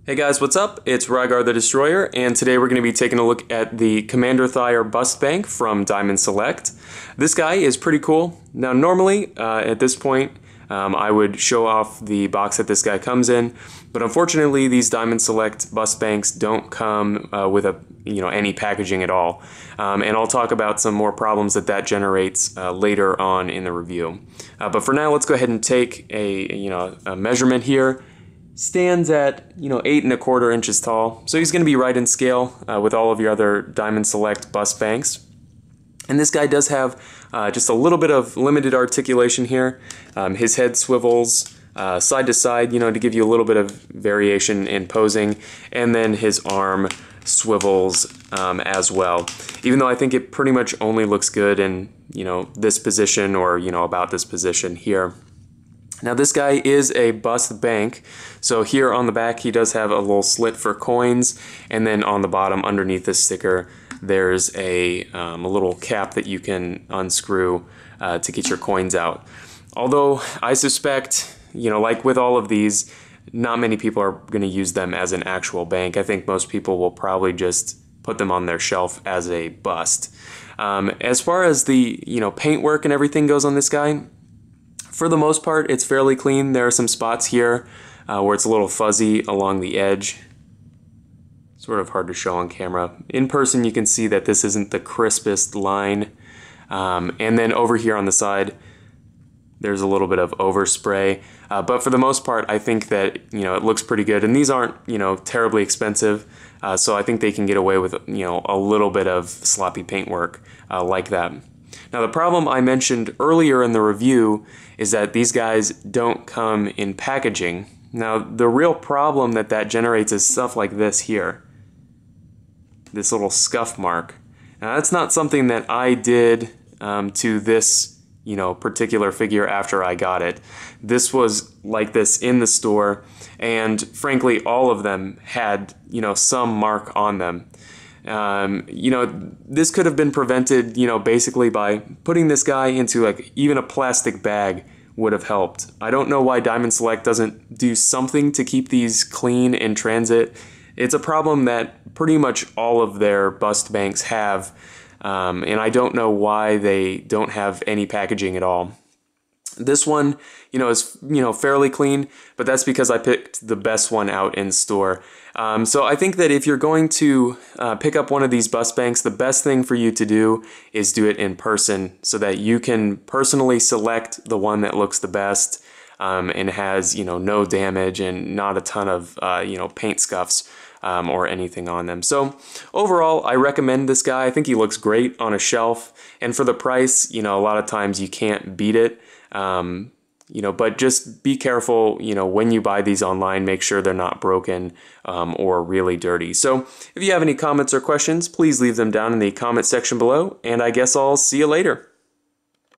Hey guys, what's up? It's Rygar the Destroyer, and today we're going to be taking a look at the Commander Thire Bust Bank from Diamond Select. This guy is pretty cool. Now normally, at this point, I would show off the box that this guy comes in, but unfortunately these Diamond Select Bust Banks don't come with any packaging at all. And I'll talk about some more problems that generates later on in the review. But for now, let's go ahead and take a measurement here. Stands at 8¼ inches tall, so he's going to be right in scale with all of your other Diamond Select Bust Banks. And this guy does have just a little bit of limited articulation here. His head swivels side to side, to give you a little bit of variation in posing, and then his arm swivels as well. Even though I think it pretty much only looks good in this position or about this position here. Now this guy is a bust bank, so here on the back he does have a little slit for coins, and then on the bottom underneath the sticker there's a little cap that you can unscrew to get your coins out. Although I suspect, like with all of these, not many people are going to use them as an actual bank. I think most people will probably just put them on their shelf as a bust. As far as the paintwork and everything goes on this guy, for the most part, it's fairly clean. There are some spots here where it's a little fuzzy along the edge. Sort of hard to show on camera. In person, you can see that this isn't the crispest line. And then over here on the side, there's a little bit of overspray. But for the most part, I think that it looks pretty good. And these aren't terribly expensive, so I think they can get away with a little bit of sloppy paintwork like that. Now the problem I mentioned earlier in the review is that these guys don't come in packaging. Now the real problem that generates is stuff like this here. This little scuff mark. Now that's not something that I did to this particular figure after I got it. This was like this in the store, and frankly all of them had some mark on them. This could have been prevented, basically by putting this guy into even a plastic bag would have helped. I don't know why Diamond Select doesn't do something to keep these clean in transit. It's a problem that pretty much all of their bust banks have, and I don't know why they don't have any packaging at all. This one, is fairly clean, but that's because I picked the best one out in store. So I think that if you're going to pick up one of these bust banks, the best thing for you to do is do it in person so that you can personally select the one that looks the best and has no damage and not a ton of paint scuffs or anything on them. So overall, I recommend this guy. I think he looks great on a shelf, and for the price, a lot of times you can't beat it. But just be careful, when you buy these online, make sure they're not broken or really dirty. So if you have any comments or questions, please leave them down in the comment section below, and I guess I'll see you later.